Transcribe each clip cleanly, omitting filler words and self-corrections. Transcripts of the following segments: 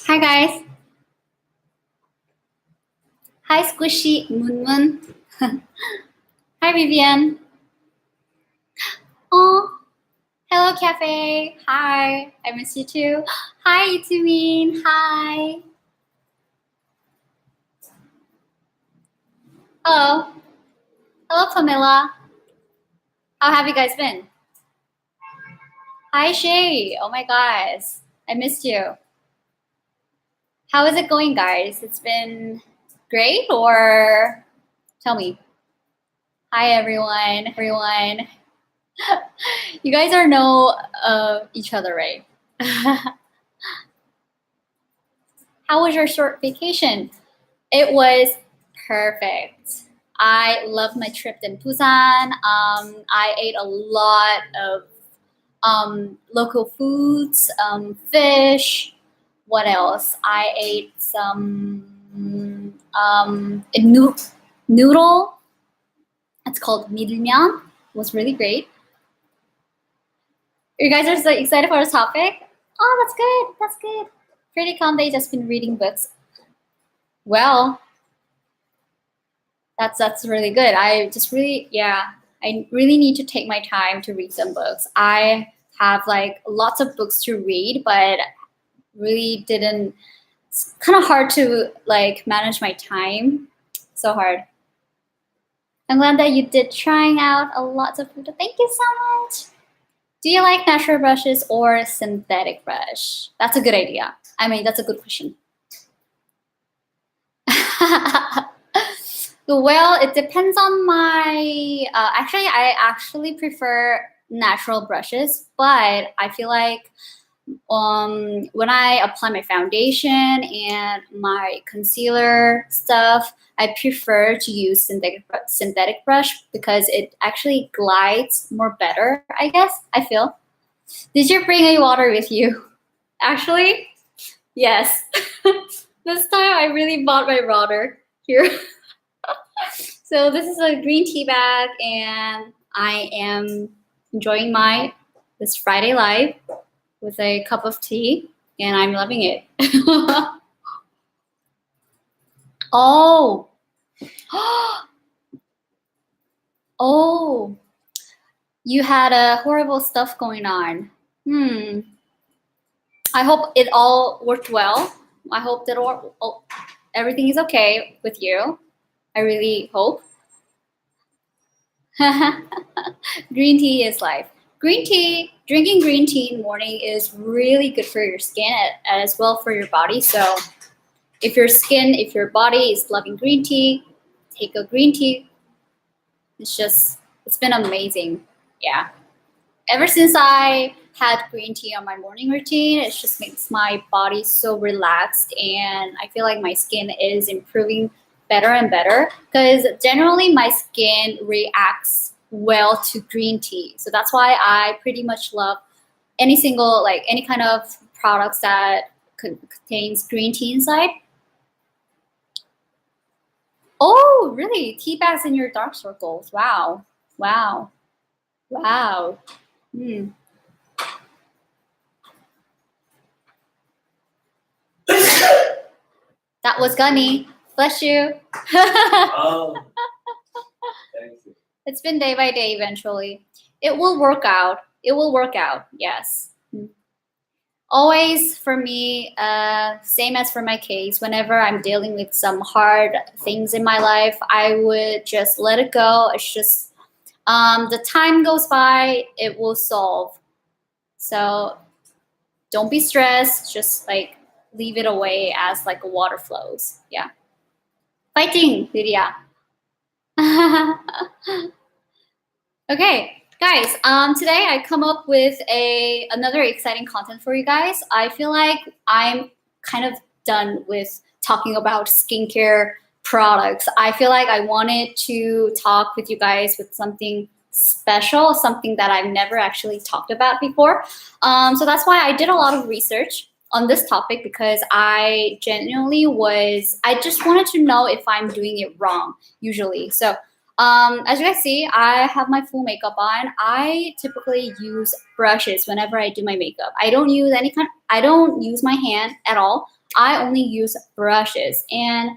Hi guys. Hi Squishy Moon. Hi Vivian. Oh, hello Cafe. Hi, I miss you too. Hi Itumin. Hi. Hello. Hello Pamela. How have you guys been? Hi Shay. Oh my gosh, I missed you. How is it going, guys? It's been great, or tell me. Hi everyone. You guys are know each other, right? How was your short vacation? It was perfect. I loved my trip in Busan. I ate a lot of local foods, fish. What else? I ate some noodle. It's called milmyeon. It was really great. You guys are so excited for this topic? Oh, that's good. That's good. Pretty calm day. Just been reading books. Well, that's really good. I really need to take my time to read some books. I have like lots of books to read, but really didn't. It's kind of hard to like manage my time. So hard. I'm glad that you did trying out a lot of food. Thank you so much. Do you like natural brushes or synthetic brush? That's a good idea. I mean, that's a good question. Well, it depends on my. I actually prefer natural brushes, but I feel like when I apply my foundation and my concealer stuff, I prefer to use synthetic brush because it actually glides more better, I guess, I feel. Did you bring any water with you? Actually, yes. This time I really bought my water here. So this is a green tea bag and I am enjoying this Friday live with a cup of tea, and I'm loving it. Oh. Oh. You had a horrible stuff going on. I hope it all worked well. I hope that everything is okay with you. I really hope. Green tea is life. Drinking green tea in the morning is really good for your skin as well for your body. So if your body is loving green tea, take a green tea. It's been amazing. Yeah. Ever since I had green tea on my morning routine, it just makes my body so relaxed and I feel like my skin is improving better and better because generally my skin reacts well to green tea. So that's why I pretty much love any kind of products that contains green tea inside. Oh, really? Tea bags in your dark circles. Wow. That was Gunny. Bless you. Oh, thank you. It's been day by day eventually. It will work out. Yes. Always for me, same as for my case, whenever I'm dealing with some hard things in my life, I would just let it go. It's just the time goes by, it will solve. So don't be stressed. Just like leave it away as like water flows. Yeah. Fighting, Lydia. Okay, guys. Today I come up with another exciting content for you guys. I feel like I'm kind of done with talking about skincare products. I feel like I wanted to talk with you guys with something special, something that I've never actually talked about before. So that's why I did a lot of research on this topic, because I just wanted to know if I'm doing it wrong usually. So as you guys see, I have my full makeup on. I typically use brushes whenever I do my makeup. I don't use my hand at all. I only use brushes. And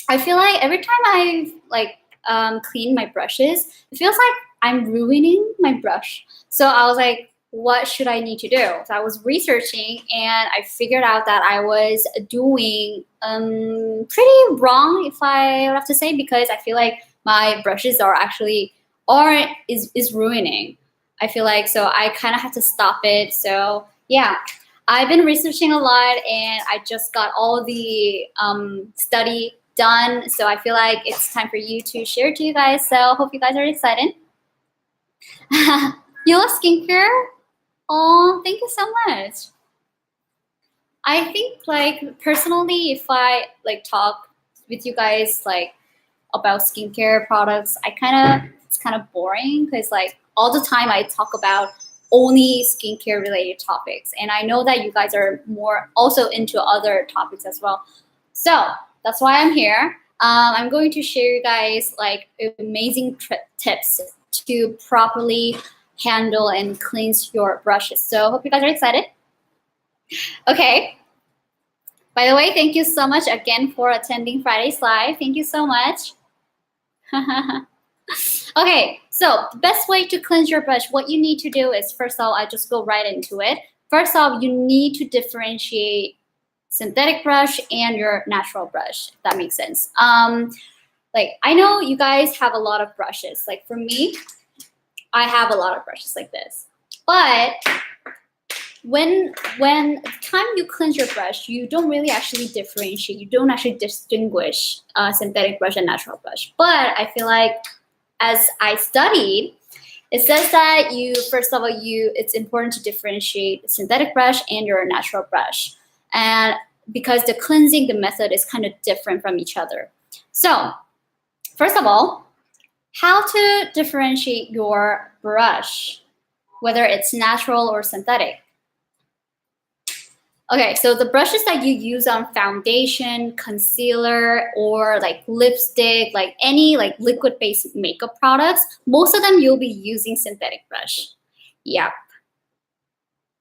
I feel like every time I clean my brushes, it feels like I'm ruining my brush. So I was like, what should I need to do? So I was researching, and I figured out that I was doing pretty wrong, if I would have to say, because I feel like my brushes is ruining. I feel like, so I kind of had to stop it. So yeah, I've been researching a lot, and I just got all the study done. So I feel like it's time for you to share to you guys. So hope you guys are excited. You love skincare? Oh, thank you so much. I think, like, personally, if I talk with you guys about skincare products, it's kind of boring, because all the time I talk about only skincare related topics, and I know that you guys are more also into other topics as well. So that's why I'm here. I'm going to share you guys amazing tips to properly handle and cleanse your brushes. So hope you guys are excited. Okay. By the way, thank you so much again for attending Friday's live. Thank you so much. Okay, so the best way to cleanse your brush, what you need to do is, first of all, I just go right into it. First off, you need to differentiate synthetic brush and your natural brush, if that makes sense. I know you guys have a lot of brushes. Like for me, I have a lot of brushes like this. But when the time you cleanse your brush, you don't really actually differentiate. You don't actually distinguish synthetic brush and natural brush. But I feel like, as I studied, it says that first of all, it's important to differentiate synthetic brush and your natural brush, and because the method is kind of different from each other. So first of all, how to differentiate your brush, whether it's natural or synthetic. Okay, so the brushes that you use on foundation, concealer, or lipstick, any liquid-based makeup products, most of them you'll be using synthetic brush. Yep.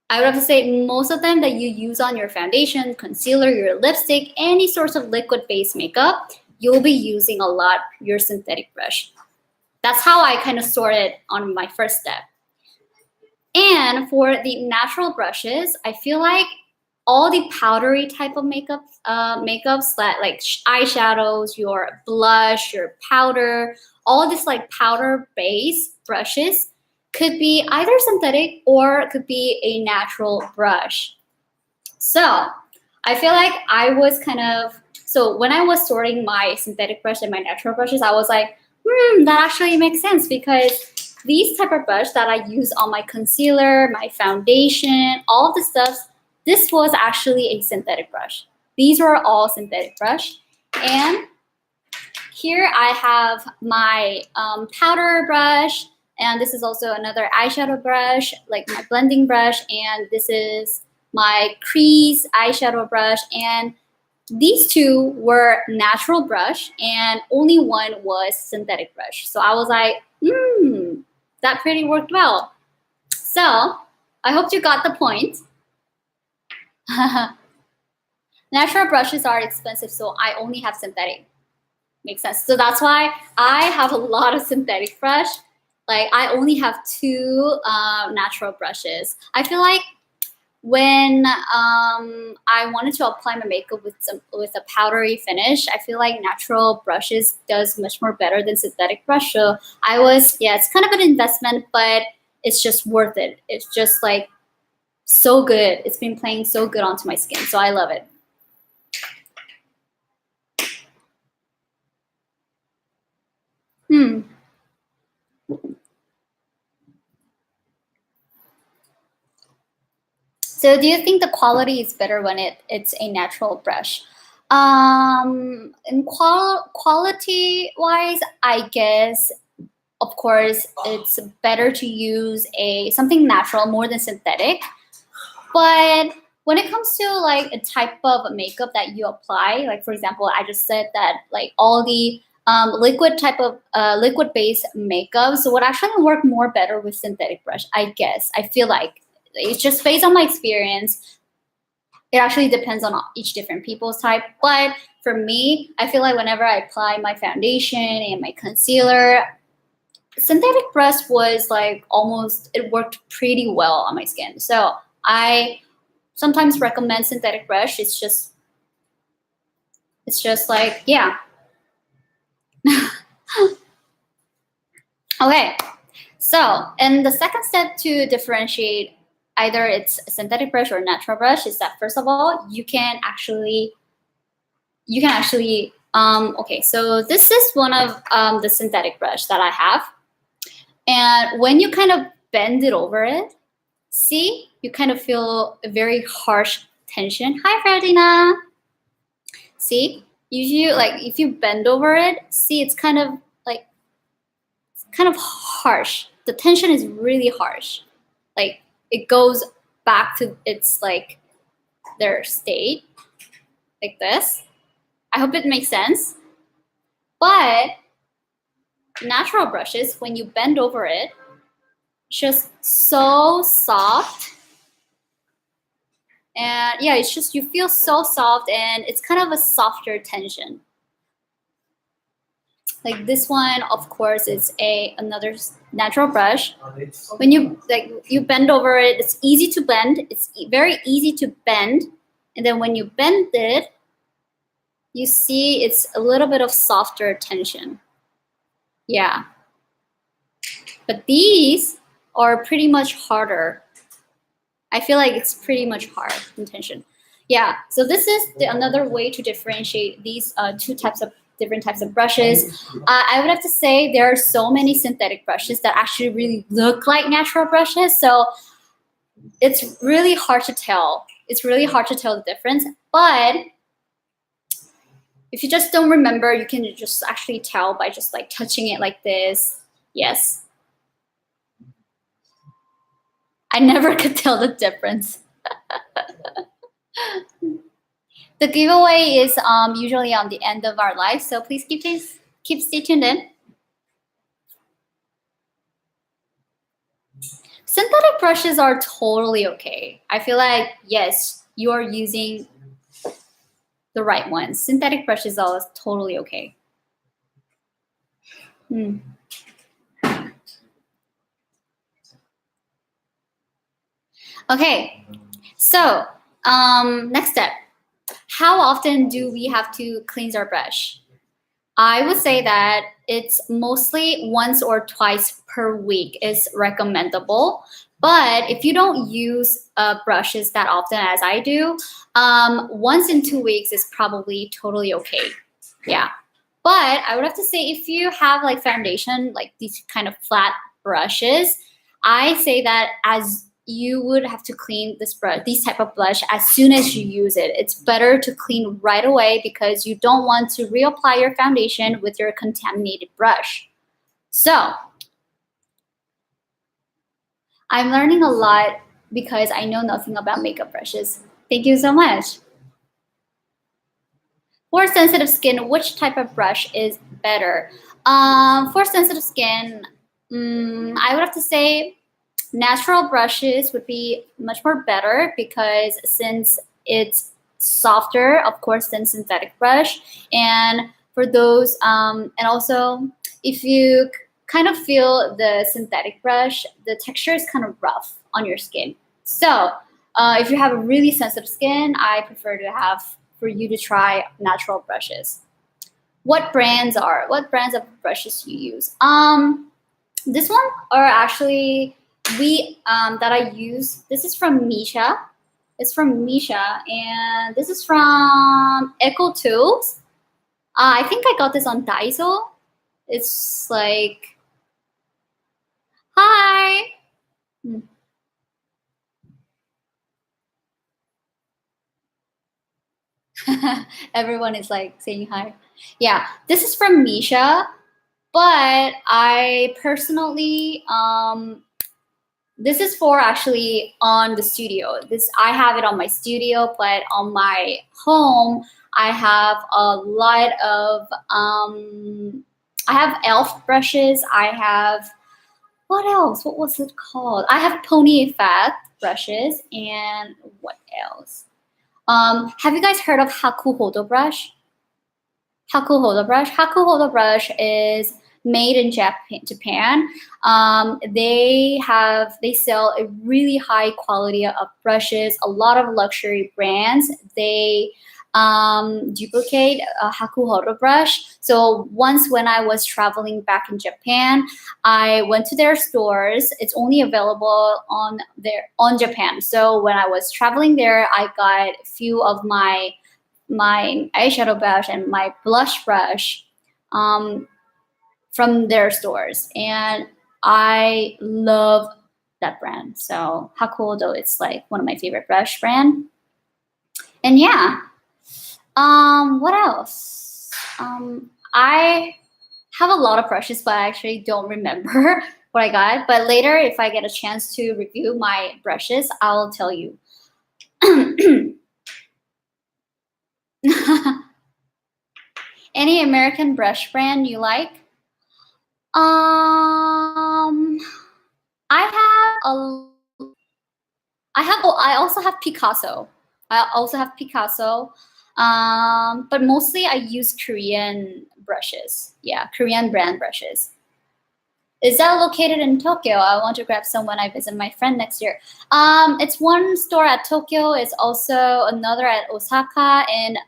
I would have to say most of them that you use on your foundation, concealer, your lipstick, any sorts of liquid-based makeup, you'll be using a lot your synthetic brush. That's how I kind of sorted on my first step. And for the natural brushes, I feel like all the powdery type of makeups like eyeshadows, your blush, your powder, all this powder-based brushes could be either synthetic or it could be a natural brush. So I feel like so when I was sorting my synthetic brush and my natural brushes, I was like, that actually makes sense, because these type of brush that I use on my concealer, my foundation, all of the stuff, this was actually a synthetic brush. These were all synthetic brush. And here I have my powder brush, and this is also another eyeshadow brush, like my blending brush, and this is my crease eyeshadow brush, and these two were natural brush and only one was synthetic brush. So I was like, that pretty worked well. So I hope you got the point. Natural brushes are expensive, so I only have synthetic. Makes sense. So that's why I have a lot of synthetic brush. I only have 2 natural brushes. I feel like when I wanted to apply my makeup with a powdery finish, I feel like natural brushes does much more better than synthetic brush. So it's kind of an investment, but it's just worth it. It's just so good. It's been playing so good onto my skin, so I love it. So do you think the quality is better when it's a natural brush? In quality wise, I guess of course, it's better to use something natural more than synthetic. But when it comes to like a type of makeup that you apply, like for example, I just said that like all the liquid based makeups would actually work more better with synthetic brush, I guess. I feel like it's just based on my experience. It actually depends on each different people's type. But for me, I feel like whenever I apply my foundation and my concealer, synthetic brush was like it worked pretty well on my skin. So I sometimes recommend synthetic brush. It's just like, yeah. Okay, so and the second step to differentiate either it's a synthetic brush or natural brush is that first of all you can actually okay, so this is one of the synthetic brush that I have, and when you kind of bend it over it, see, you kind of feel a very harsh tension. Hi Ferdinand. See, usually like if you bend over it, see, it's kind of harsh. The tension is really harsh. Like it goes back to its like their state like this. I hope it makes sense. But natural brushes, when you bend over it, just so soft. And yeah, it's just you feel so soft and it's kind of a softer tension. Like this one, of course, is another natural brush. When you bend over it, it's easy to bend. It's very easy to bend, and then when you bend it, you see it's a little bit of softer tension. Yeah, but these are pretty much harder. I feel like it's pretty much hard in tension. Yeah, so this is another way to differentiate these different types of brushes. I would have to say there are so many synthetic brushes that actually really look like natural brushes. So it's really hard to tell. It's really hard to tell the difference. But if you just don't remember, you can just actually tell by just like touching it like this. Yes. I never could tell the difference. The giveaway is usually on the end of our live, so please keep stay tuned in. Synthetic brushes are totally okay. I feel like, yes, you are using the right ones. Synthetic brushes are totally okay. Okay, so next step. How often do we have to cleanse our brush? I would say that it's mostly once or twice per week is recommendable. But if you don't use brushes that often as I do, once in 2 weeks is probably totally okay. Yeah. But I would have to say if you have like foundation, like these kind of flat brushes, I say that as you would have to clean these type of brush as soon as you use it. It's better to clean right away because you don't want to reapply your foundation with your contaminated brush. So I'm learning a lot because I know nothing about makeup brushes. Thank you so much. For sensitive skin, which type of brush is better? For sensitive skin, I would have to say natural brushes would be much more better because since it's softer, of course, than synthetic brush. And for those, and also if you kind of feel the synthetic brush, the texture is kind of rough on your skin. So if you have a really sensitive skin, I prefer for you to try natural brushes. What brands of brushes you use? This one are actually that I use. This is from Misha. It's from Misha, and this is from Eco Tools. I think I got this on Daiso. It's like, hi. Everyone is like saying hi. Yeah, this is from Misha. But I personally, this is for actually on the studio. I have it on my studio, but on my home, I have a lot of, I have elf brushes. I have, what else? What was it called? I have pony effect brushes. And what else? Have you guys heard of Haku Hodo brush? Haku Hodo brush. Haku Hodo brush is made in Japan. They sell a really high quality of brushes. A lot of luxury brands they duplicate a Haku Hodo brush. So once when I was traveling back in Japan, I went to their stores. It's only available on Japan. So when I was traveling there, I got a few of my eyeshadow brush and my blush brush from their stores, and I love that brand. So Hakuodo, it's like one of my favorite brush brand. And yeah, what else? I have a lot of brushes, but I actually don't remember what I got. But later, if I get a chance to review my brushes, I'll tell you. Any American brush brand you like? I also have Picasso. But mostly I use Korean brushes. Yeah, Korean brand brushes. Is that located in Tokyo? I want to grab some when I visit my friend next year. It's one store at Tokyo. It's also another at Osaka and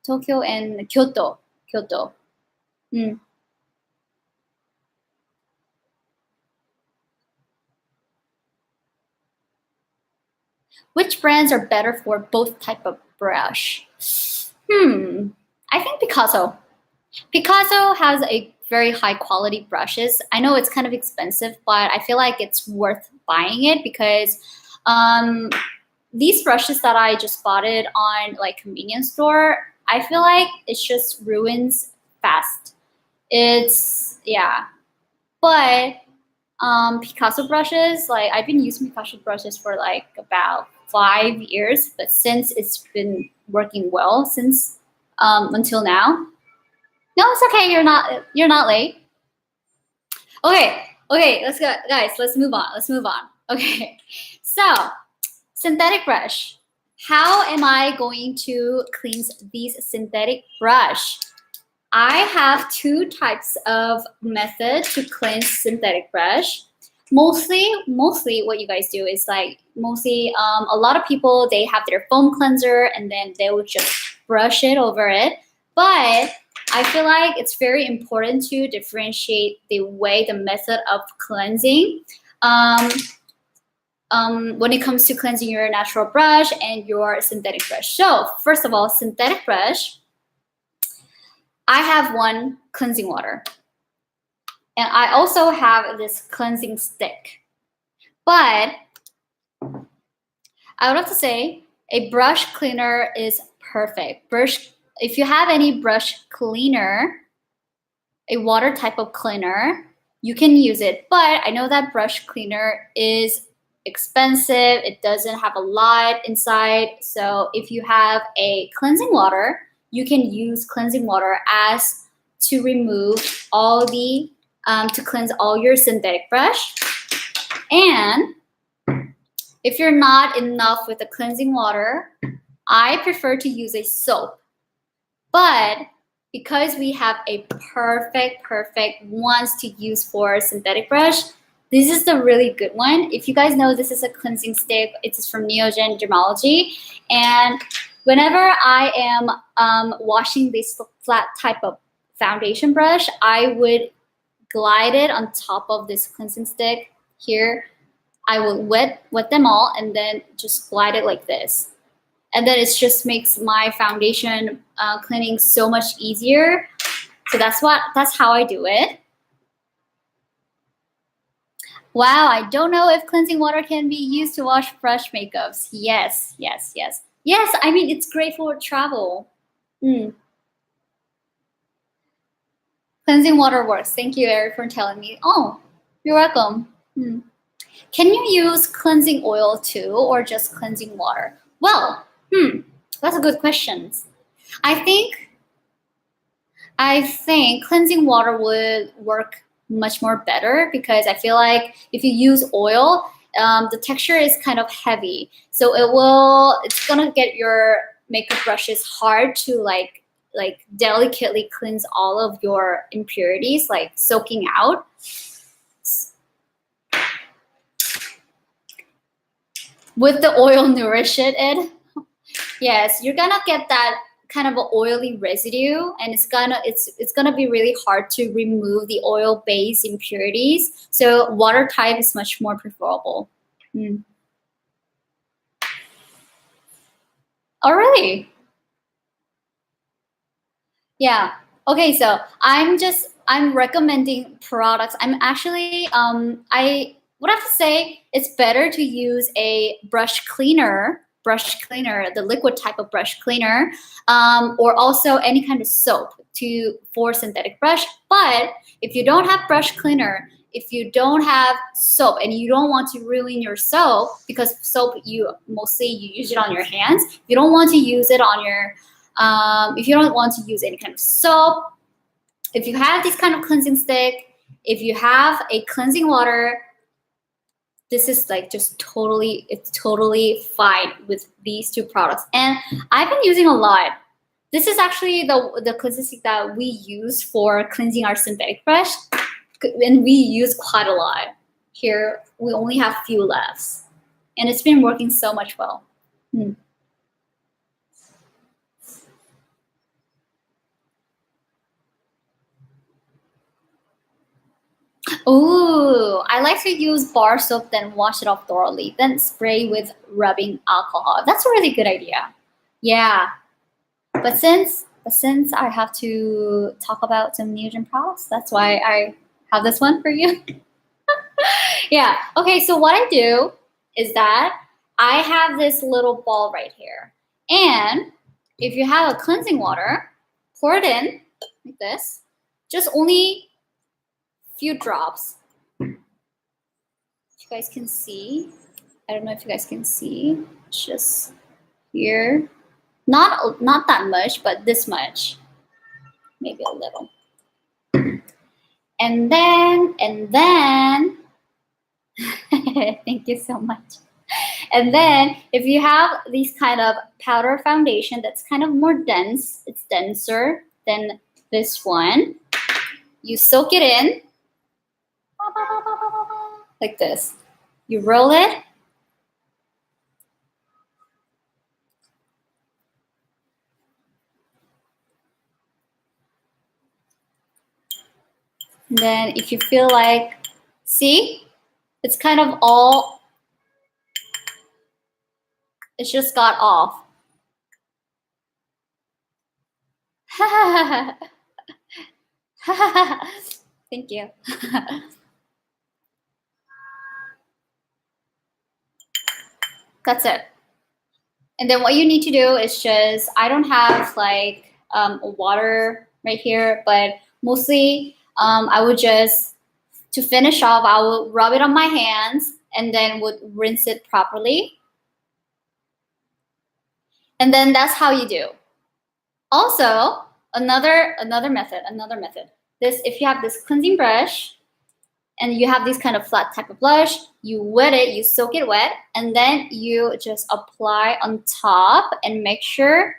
Tokyo and Kyoto. Mm. Which brands are better for both type of brush? I think Picasso. Picasso has a very high quality brushes. I know it's kind of expensive, but I feel like it's worth buying it because these brushes that I just bought it on like convenience store, I feel like it just ruins fast. But Picasso brushes, like I've been using Picasso brushes for like about 5 years, but since it's been working well since until now. No, it's okay. You're not late. Okay, let's go, guys. Let's move on. Okay, so synthetic brush. How am I going to cleanse these synthetic brush? I have two types of method to cleanse synthetic brush. Mostly what you guys do is like a lot of people, they have their foam cleanser and then they would just brush it over it. But I feel like it's very important to differentiate the method of cleansing. When it comes to cleansing your natural brush and your synthetic brush. So first of all, synthetic brush, I have one cleansing water. And I also have this cleansing stick. But I would have to say a brush cleaner is perfect. If you have any brush cleaner, a water type of cleaner, you can use it. But I know that brush cleaner is expensive. It doesn't have a lot inside. So if you have a cleansing water, you can use cleansing water as to remove all the to cleanse all your synthetic brush. And if you're not enough with the cleansing water, I prefer to use a soap. But because we have a perfect ones to use for synthetic brush, this is the really good one. If you guys know, this is a cleansing stick. It's from Neogen Dermalogy. And whenever I am washing this flat type of foundation brush, I would glide it on top of this cleansing stick here. I will wet them all and then just glide it like this. And then it just makes my foundation cleaning so much easier. So that's how I do it. Wow, I don't know if cleansing water can be used to wash brush makeups. Yes, I mean, it's great for travel. Cleansing water works. Thank you, Eric, for telling me. Oh, you're welcome. Can you use cleansing oil too, or just cleansing water? Well, that's a good question. I think cleansing water would work much more better because I feel like if you use oil, the texture is kind of heavy, so it's gonna get your makeup brushes hard to like delicately cleanse all of your impurities, like soaking out. With the oil nourish it. Yes, you're gonna get that kind of an oily residue, and it's gonna be really hard to remove the oil-based impurities. So water type is much more preferable. Oh, really? Yeah. Okay, so I'm recommending products. I'm actually I would have to say it's better to use a brush cleaner, the liquid type of brush cleaner, or also any kind of soap for synthetic brush. But if you don't have brush cleaner, if you don't have soap and you don't want to ruin your soap, because soap you use it on your hands, you don't want to use it on your if you don't want to use any kind of soap, if you have this kind of cleansing stick, if you have a cleansing water, this is like it's totally fine with these two products. And I've been using a lot. This is actually the cleansing stick that we use for cleansing our synthetic brush, and we use quite a lot. Here we only have few left, and it's been working so much well. Ooh, I like to use bar soap, then wash it off thoroughly, then spray with rubbing alcohol. That's a really good idea. Yeah, but since I have to talk about some Neogen products, that's why I have this one for you. Yeah. Okay. So what I do is that I have this little ball right here, and if you have a cleansing water, pour it in like this. Just only few drops. If you guys can see, I don't know if you guys can see, just here, not that much, but this much, maybe a little. And then thank you so much. And then if you have these kind of powder foundation that's kind of more dense, it's denser than this one, you soak it in like this. You roll it. And then if you feel like, see, it's kind of all, it just got off. Thank you. That's it. And then what you need to do is just, I don't have like water right here, but mostly I would just, to finish off, I will rub it on my hands and then would rinse it properly. And then that's how you do. Also, another method. This, if you have this cleansing brush and you have this kind of flat type of brush, you wet it, you soak it wet, and then you just apply on top and make sure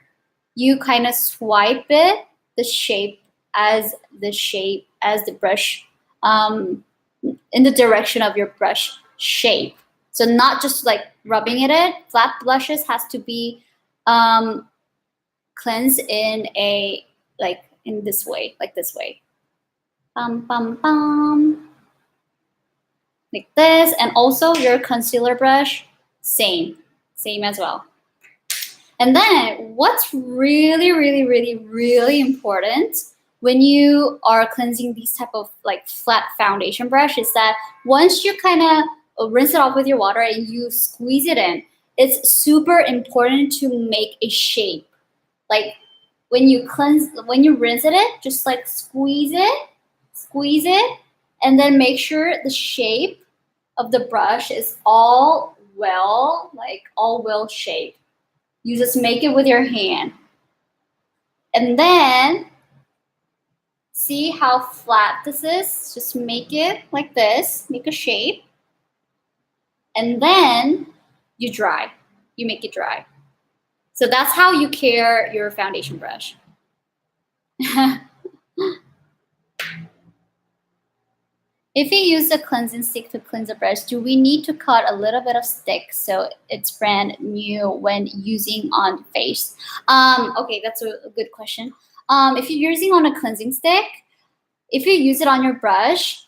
you kind of swipe it the shape as the brush, in the direction of your brush shape. So not just like rubbing it in. Flat brushes has to be cleansed in a in this way, like this way. Bum bum bum. Like this. And also your concealer brush, same as well. And then what's really important when you are cleansing these type of like flat foundation brush is that once you kind of rinse it off with your water and you squeeze it in, it's super important to make a shape. Like when you rinse it, just like squeeze it squeeze it, and then make sure the shape of the brush is all well shaped. You just make it with your hand. And then see how flat this is? Just make it like this, make a shape. And then you dry. You make it dry. So that's how you care your foundation brush. If you use a cleansing stick to cleanse a brush, do we need to cut a little bit of stick so it's brand new when using on the face? Okay, that's a good question. If you're using on a cleansing stick, if you use it on your brush,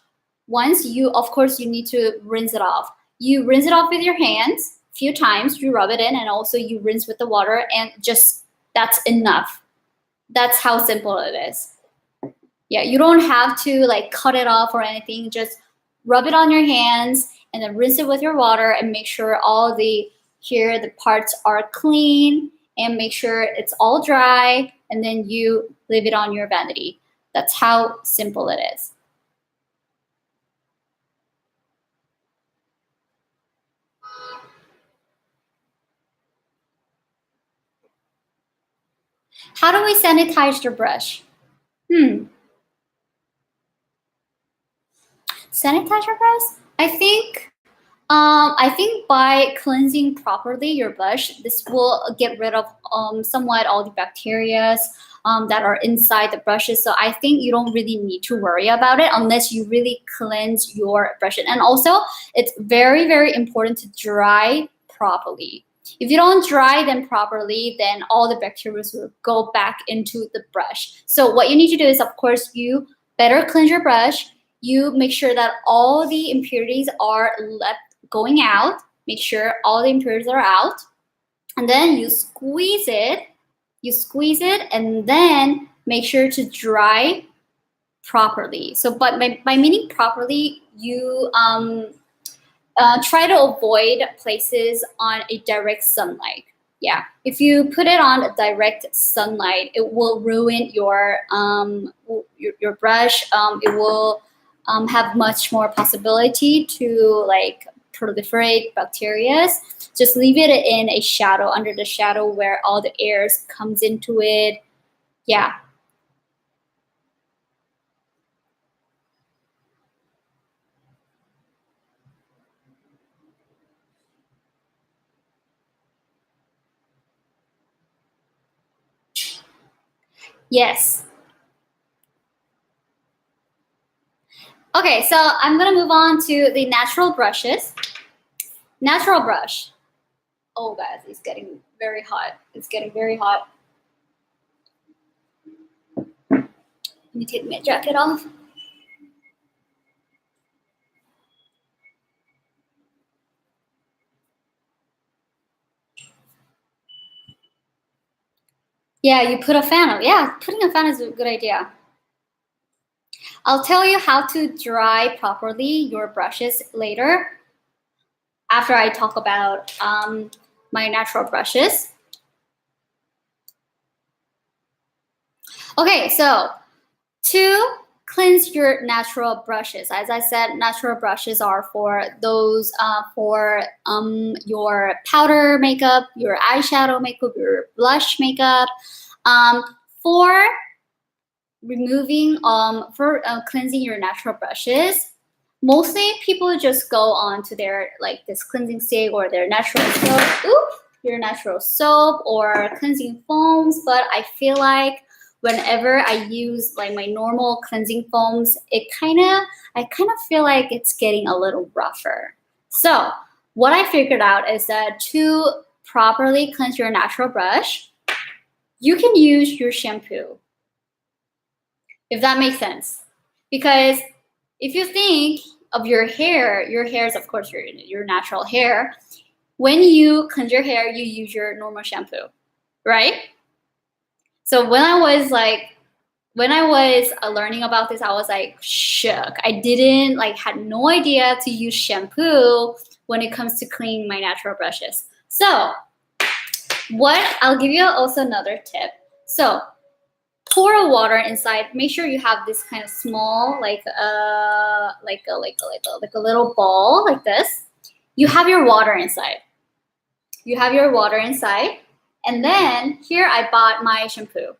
of course, you need to rinse it off. You rinse it off with your hands a few times, you rub it in, and also you rinse with the water, and just that's enough. That's how simple it is. Yeah, you don't have to like cut it off or anything. Just rub it on your hands and then rinse it with your water and make sure all the parts are clean and make sure it's all dry, and then you leave it on your vanity. That's how simple it is. How do we sanitize your brush? Sanitize your brush? I think by cleansing properly your brush, this will get rid of somewhat all the bacteria that are inside the brushes. So I think you don't really need to worry about it unless you really cleanse your brushes. And also, it's very, very important to dry properly. If you don't dry them properly, then all the bacteria will go back into the brush. So what you need to do is, of course, you better cleanse your brush. You make sure that all the impurities are going out. Make sure all the impurities are out. And then you squeeze it. And then make sure to dry properly. So, but by meaning properly, you try to avoid places on a direct sunlight. Yeah, if you put it on direct sunlight, it will ruin your brush. It will have much more possibility to like proliferate bacteria. Just leave it in a shadow, under the shadow where all the air comes into it. Yeah. Yes. Okay, so I'm gonna move on to the natural brushes. Natural brush. Oh guys, it's getting very hot. It's getting very hot. Let me take my jacket off. Yeah, you put a fan on. Yeah, putting a fan is a good idea. I'll tell you how to dry properly your brushes later after I talk about my natural brushes. Okay, so to cleanse your natural brushes, as I said, natural brushes are for those your powder makeup, your eyeshadow makeup, your blush makeup. For removing for cleansing your natural brushes, mostly people just go on to their like this cleansing stick or their natural soap or cleansing foams. But I feel like whenever I use like my normal cleansing foams, I kind of feel like it's getting a little rougher. So what I figured out is that to properly cleanse your natural brush, you can use your shampoo. If that makes sense. Because if you think of your hair is of course your natural hair. When you cleanse your hair, you use your normal shampoo, right? So when I was learning about this, I was like shook. I didn't had no idea to use shampoo when it comes to cleaning my natural brushes. So I'll give you also another tip. So pour water inside. Make sure you have this kind of small, like a little ball like this. You have your water inside. You have your water inside, and then here I bought my shampoo.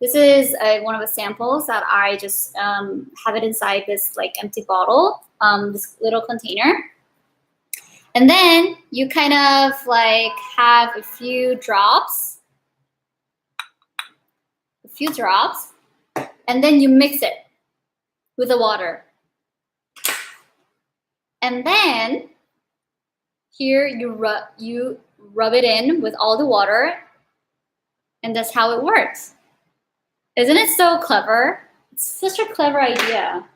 This is one of the samples that I just have it inside this like empty bottle, this little container. And then you kind of like have a few drops, and then you mix it with the water. And then here you rub it in with all the water, and that's how it works. Isn't it so clever? It's such a clever idea.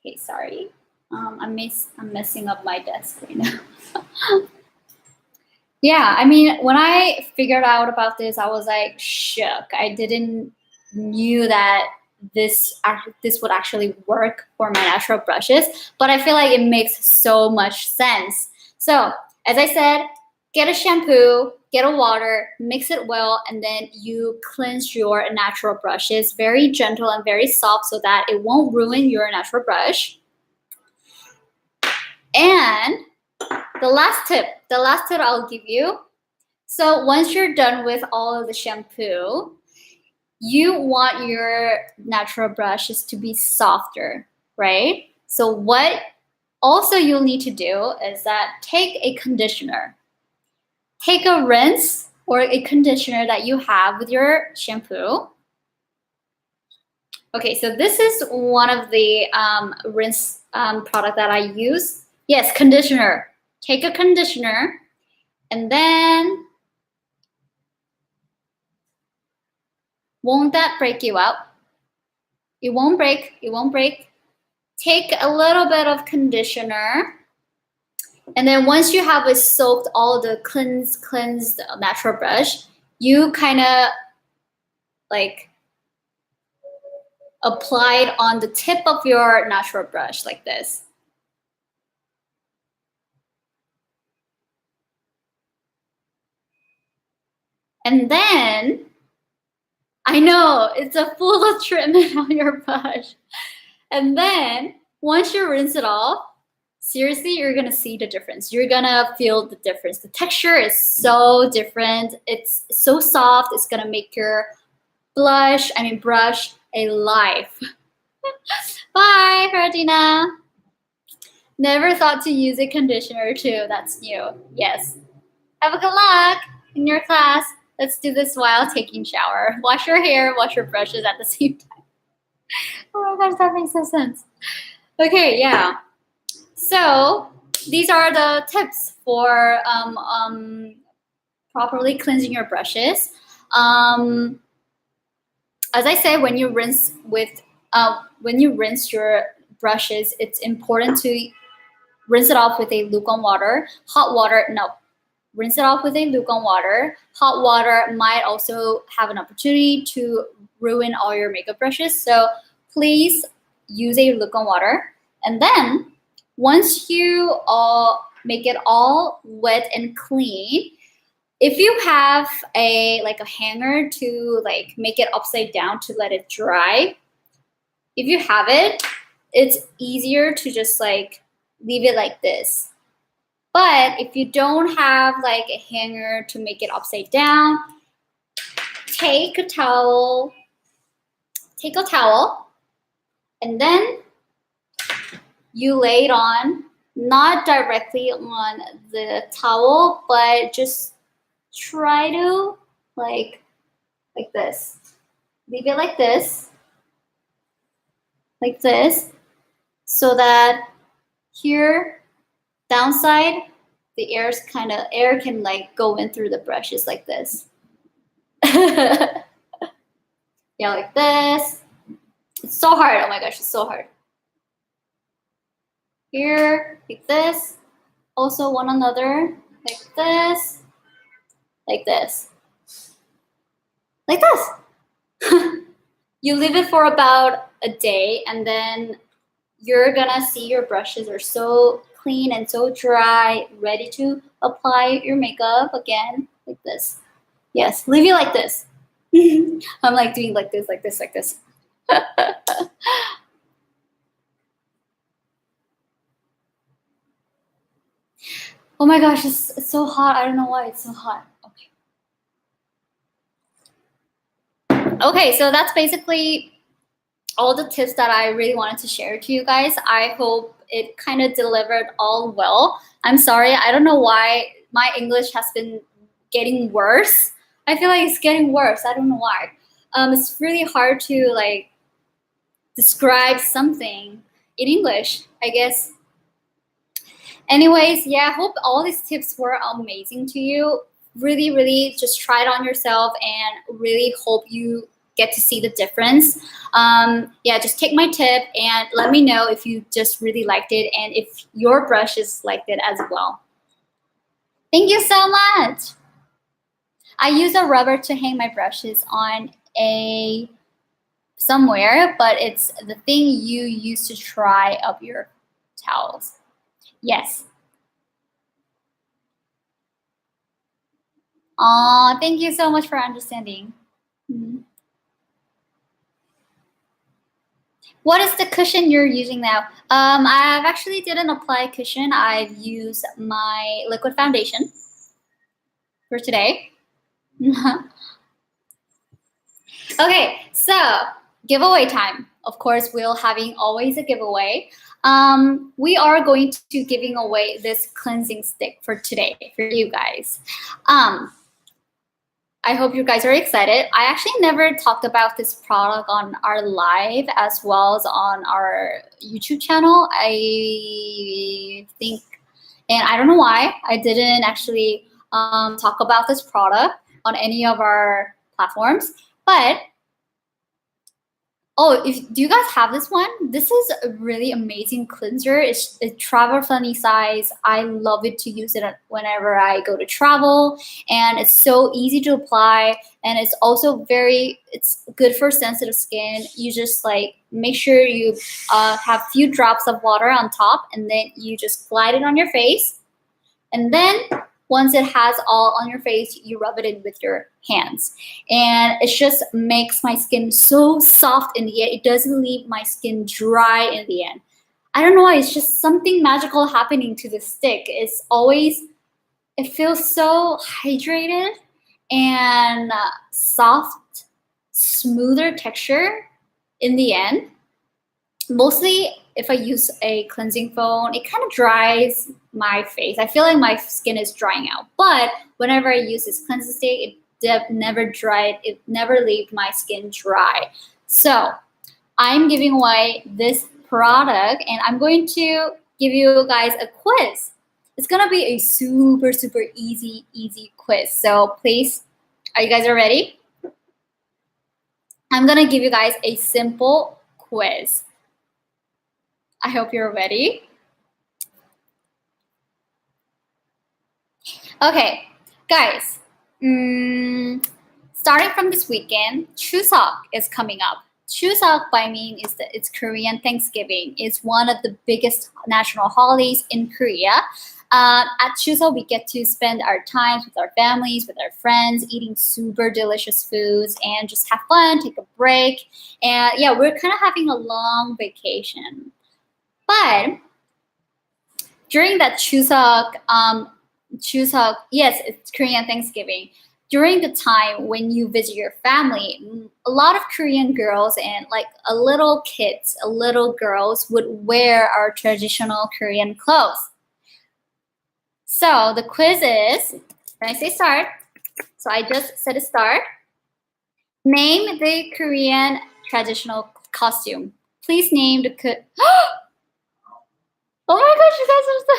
Okay, sorry. I'm messing up my desk right now. Yeah, I mean, when I figured out about this, I was like shook. I didn't knew that this would actually work for my natural brushes, but I feel like it makes so much sense. So, as I said, get a shampoo, get a water, mix it well, and then you cleanse your natural brushes. Very gentle and very soft so that it won't ruin your natural brush. And the last tip I'll give you. So once you're done with all of the shampoo, you want your natural brushes to be softer, right? So what also you'll need to do is that take a conditioner. Take a rinse or a conditioner that you have with your shampoo. Okay, so this is one of the rinse product that I use. Yes, conditioner. Take a conditioner and then won't that break you up? It won't break. It won't break. Take a little bit of conditioner. And then once you have soaked all the cleansed natural brush, you kind of like apply it on the tip of your natural brush like this. And then, I know, it's a full treatment on your brush. And then, once you rinse it off, seriously, you're gonna see the difference. You're gonna feel the difference. The texture is so different. It's so soft. It's gonna make your brush alive. Bye, Ferdina. Never thought to use a conditioner too. That's new. Yes. Have a good luck in your class. Let's do this while taking shower. Wash your hair, wash your brushes at the same time. Oh my gosh, that makes no sense. Okay, yeah. So these are the tips for properly cleansing your brushes. As I said, when you rinse your brushes, it's important to rinse it off with a lukewarm water. Hot water, no. Rinse it off with a lukewarm water. Hot water might also have an opportunity to ruin all your makeup brushes. So please use a lukewarm water. And then once you make it all wet and clean, if you have a hanger to make it upside down to let it dry, if you have it, it's easier to just leave it like this. But if you don't have a hanger to make it upside down, take a towel, and then you lay it on, not directly on the towel, but just try to like this. Leave it like this, so that here downside the air can go in through the brushes like this. Yeah, like this. It's so hard. Oh my gosh, it's so hard. Here, like this. Also one another, like this. Like this. Like this. You leave it for about a day, and then you're gonna see your brushes are so clean and so dry, ready to apply your makeup again, like this. Yes, leave it like this. I'm like doing like this, like this, like this. Oh my gosh, it's so hot. I don't know why it's so hot. Okay. Okay, so that's basically all the tips that I really wanted to share to you guys. I hope it kind of delivered all well. I'm sorry, I don't know why my English has been getting worse. I feel like it's getting worse. I don't know why. It's really hard to like describe something in English, I guess. Anyways, yeah, I hope all these tips were amazing to you. Really, really just try it on yourself and really hope you get to see the difference. Yeah, just take my tip and let me know if you just really liked it and if your brushes liked it as well. Thank you so much. I use a rubber to hang my brushes on somewhere, but it's the thing you use to dry up your towels. Yes. Aw, thank you so much for understanding. Mhm. What is the cushion you're using now? I've actually didn't apply cushion. I've used my liquid foundation for today. Okay, so giveaway time. Of course, we're having always a giveaway. We are going to giving away this cleansing stick for today for you guys. I hope you guys are excited. I actually never talked about this product on our live as well as on our YouTube channel. I think, and I don't know why, I didn't actually talk about this product on any of our platforms. But oh, do you guys have this one? This is a really amazing cleanser. It's a travel friendly size. I love it to use it whenever I go to travel, and it's so easy to apply, and it's also it's good for sensitive skin. You just like make sure you have a few drops of water on top, and then you just glide it on your face, and then once it has all on your face, you rub it in with your hands. And it just makes my skin so soft in the end. It doesn't leave my skin dry in the end. I don't know why, it's just something magical happening to the stick. It feels so hydrated and soft, smoother texture in the end. Mostly if I use a cleansing foam, it kind of dries my face. I feel like my skin is drying out. But whenever I use this cleansing stick, it never dried. It never leaves my skin dry. So I'm giving away this product, and I'm going to give you guys a quiz. It's gonna be a super, super easy quiz. So please, are you guys ready? I'm gonna give you guys a simple quiz. I hope you're ready. Okay, guys, starting from this weekend, Chuseok is coming up. Chuseok by mean it's Korean Thanksgiving. It's one of the biggest national holidays in Korea. At Chuseok, we get to spend our time with our families, with our friends, eating super delicious foods, and just have fun, take a break. And yeah, we're kind of having a long vacation. But during that Chuseok, yes, it's Korean Thanksgiving. During the time when you visit your family, a lot of Korean girls and like little girls would wear our traditional Korean clothes. So the quiz is, when I say start, so I just said a start. Name the Korean traditional costume. Please name the Oh my gosh, you guys are so...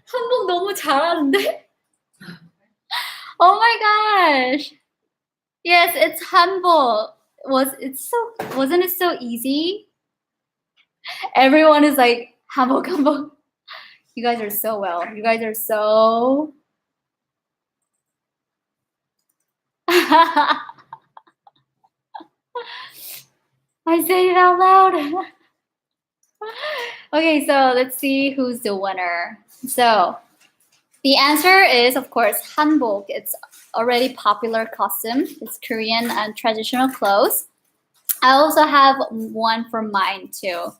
한복 너무 잘하는데? Oh my gosh. Yes, it's hanbok. Wasn't it so easy? Everyone is like hanbok, hanbok. You guys are so well. You guys are so... I said it out loud. Okay, so let's see who's the winner. So the answer is, of course, hanbok. It's already popular costume. It's Korean and traditional clothes. I also have one for mine too,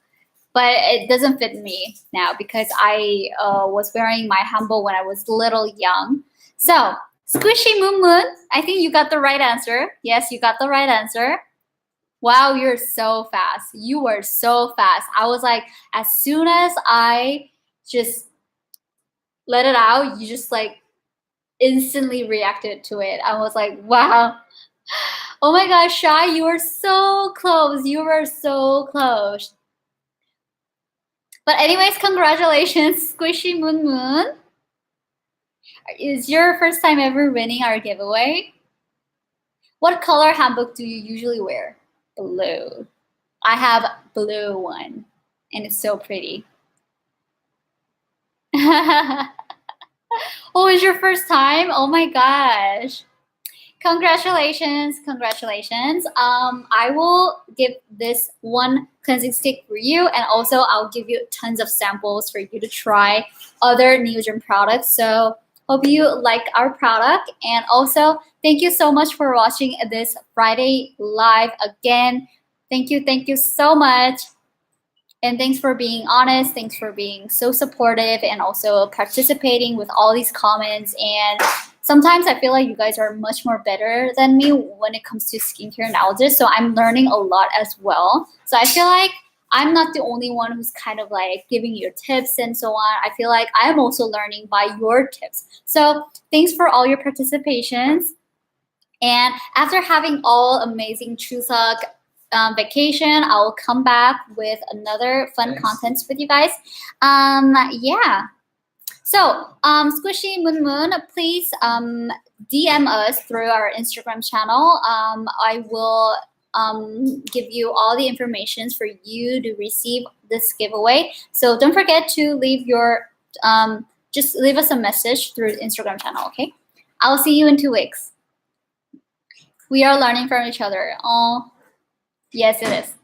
but it doesn't fit me now because I was wearing my hanbok when I was little young. So, Squishy Moon Moon, I think you got the right answer. Yes, you got the right answer. Wow, you're so fast. You were so fast. I was like, as soon as I just let it out, you just like instantly reacted to it. I was like, wow. Oh my gosh, Shy, you were so close. You were so close. But anyways, congratulations, Squishy Moon Moon. Is your first time ever winning our giveaway? What color handbook do you usually wear? Blue. I have blue one, and it's so pretty. Oh, it's your first time? Oh my gosh. Congratulations, congratulations. I will give this one cleansing stick for you, and also I'll give you tons of samples for you to try other Neogen products. So hope you like our product, and also thank you so much for watching this Friday live again. Thank you so much. And thanks for being honest. Thanks for being so supportive and also participating with all these comments. And sometimes I feel like you guys are much more better than me when it comes to skincare knowledge. So I'm learning a lot as well. So I feel like I'm not the only one who's kind of like giving you tips and so on. I feel like I'm also learning by your tips. So thanks for all your participations. And after having all amazing Chuseok vacation, I'll come back with another fun contents with you guys. Yeah. So, Squishy Moon Moon, please DM us through our Instagram channel. I will give you all the information for you to receive this giveaway. So don't forget to leave your just leave us a message through the Instagram channel. Okay. I'll see you in 2 weeks. We are learning from each other. Oh, yes, it is.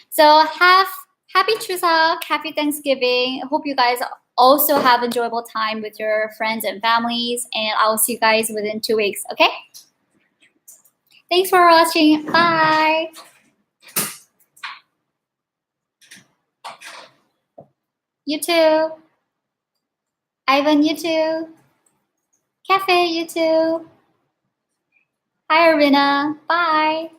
So happy Chuseok, happy Thanksgiving. Hope you guys also have enjoyable time with your friends and families, and I'll see you guys within 2 weeks, okay? Thanks for watching. Bye. You too. Ivan, you too. Cafe, you too. Hi, Arina. Bye.